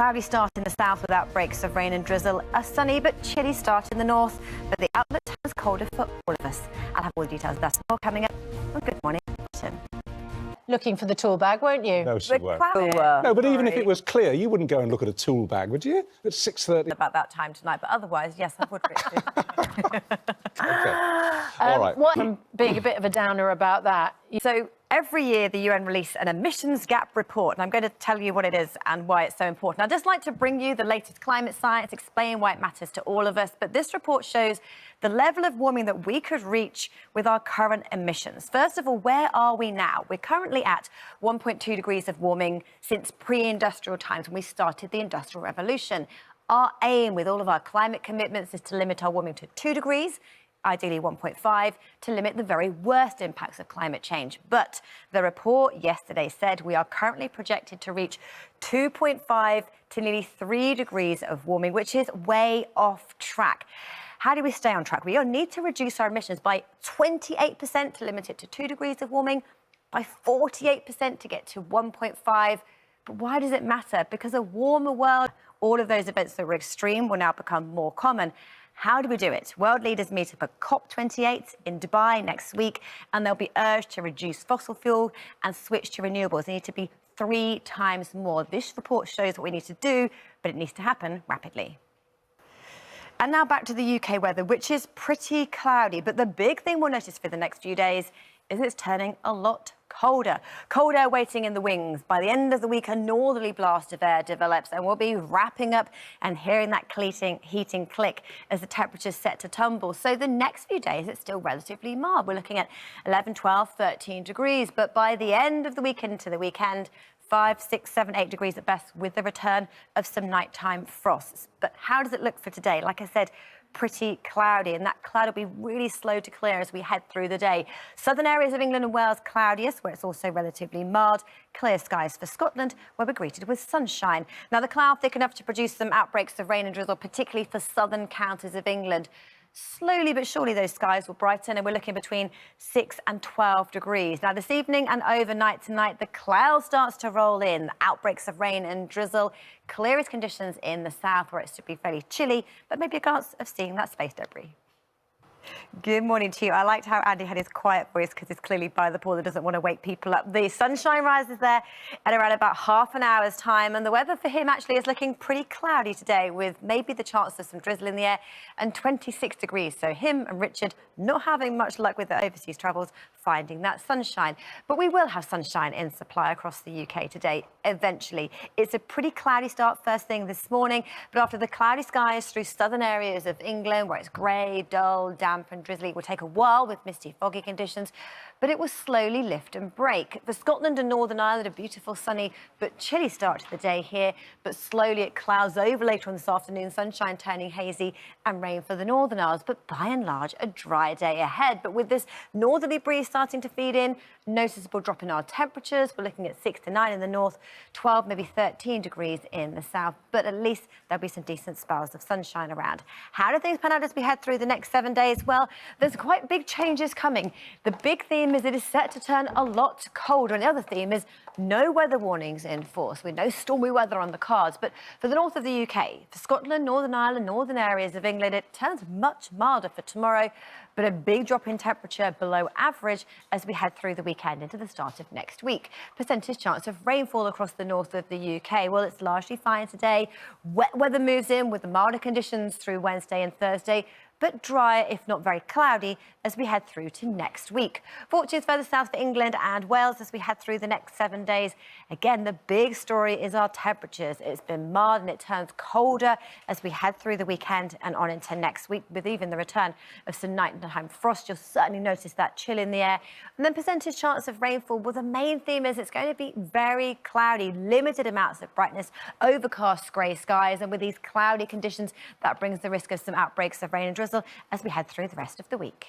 cloudy start in the south with outbreaks of rain and drizzle. A sunny but chilly start in the north, but the outlook turns colder for all of us. I'll have all the details of that more coming up on Good Morning Britain. Looking for the tool bag, won't you? No, she won't. No, but even if it was clear, you wouldn't go and look at a tool bag, would you? At 6:30. About that time tonight, but otherwise, yes, I would. OK. All right. I'm being a bit of a downer about that. So every year the UN release an emissions gap report, and I'm going to tell you what it is and why it's so important. I'd just like to bring you the latest climate science, explain why it matters to all of us. But this report shows the level of warming that we could reach with our current emissions. First of all, where are we now? We're currently at 1.2 degrees of warming since pre-industrial times when we started the Industrial Revolution. Our aim with all of our climate commitments is to limit our warming to 2 degrees, ideally 1.5, to limit the very worst impacts of climate change. But the report yesterday said we are currently projected to reach 2.5 to nearly 3 degrees of warming, which is way off track. How do we stay on track? We need to reduce our emissions by 28% to limit it to 2 degrees of warming, by 48% to get to 1.5. But why does it matter? Because a warmer world, all of those events that were extreme will now become more common. How do we do it? World leaders meet up at COP28 in Dubai next week, and they'll be urged to reduce fossil fuel and switch to renewables. They need to be 3 times more. This report shows what we need to do, but it needs to happen rapidly. And now back to the UK weather, which is pretty cloudy. But the big thing we'll notice for the next few days is it's turning a lot colder. Cold air waiting in the wings. By the end of the week, a northerly blast of air develops, and we'll be wrapping up and hearing that heating click as the temperature's set to tumble. So the next few days, it's still relatively mild. We're looking at 11, 12, 13 degrees. But by the end of the week into the weekend, 5, 6, 7, 8 degrees at best, with the return of some nighttime frosts. But how does it look for today? Like I said, pretty cloudy, and that cloud will be really slow to clear as we head through the day. Southern areas of England and Wales cloudiest, where it's also relatively mild. Clear skies for Scotland, where we're greeted with sunshine. Now, the cloud thick enough to produce some outbreaks of rain and drizzle, particularly for southern counties of England. Slowly but surely those skies will brighten, and we're looking between 6 and 12 degrees. Now, this evening and overnight tonight, the cloud starts to roll in. Outbreaks of rain and drizzle. Clearest conditions in the south, where it should be fairly chilly, but maybe a chance of seeing that space debris. Good morning to you. I liked how Andy had his quiet voice because he's clearly by the pool and doesn't want to wake people up. The sunshine rises there at around about half an hour's time, and the weather for him actually is looking pretty cloudy today, with maybe the chance of some drizzle in the air, and 26 degrees. So him and Richard not having much luck with their overseas travels, finding that sunshine. But we will have sunshine in supply across the UK today, eventually. It's a pretty cloudy start first thing this morning, but after the cloudy skies through southern areas of England, where it's grey, dull, damp and drizzly, it will take a while with misty, foggy conditions, but it will slowly lift and break. For Scotland and Northern Ireland, a beautiful sunny but chilly start to the day here, but slowly it clouds over later on this afternoon, sunshine turning hazy and rain for the Northern Isles, but by and large a dry day ahead. But with this northerly breeze starting to feed in, noticeable drop in our temperatures. We're looking at 6 to 9 in the north, 12, maybe 13 degrees in the south, but at least there'll be some decent spells of sunshine around. How do things pan out as we head through the next 7 days? Well, there's quite big changes coming. The big theme is it is set to turn a lot colder, and the other theme is no weather warnings in force, with no stormy weather on the cards. But for the north of the UK, for Scotland, Northern Ireland, northern areas of England, it turns much milder for tomorrow, but a big drop in temperature below average as we head through the weekend into the start of next week. Percentage chance of rainfall across the north of the UK. Well, it's largely fine today. Wet weather moves in with the milder conditions through Wednesday and Thursday, but drier, if not very cloudy, as we head through to next week. Fortunes further south for England and Wales as we head through the next 7 days. Again, the big story is our temperatures. It's been mild and it turns colder as we head through the weekend and on into next week, with even the return of some nighttime frost. You'll certainly notice that chill in the air. And then percentage chance of rainfall. Well, the main theme is it's going to be very cloudy, limited amounts of brightness, overcast grey skies, and with these cloudy conditions, that brings the risk of some outbreaks of rain and drizzle as we head through the rest of the week.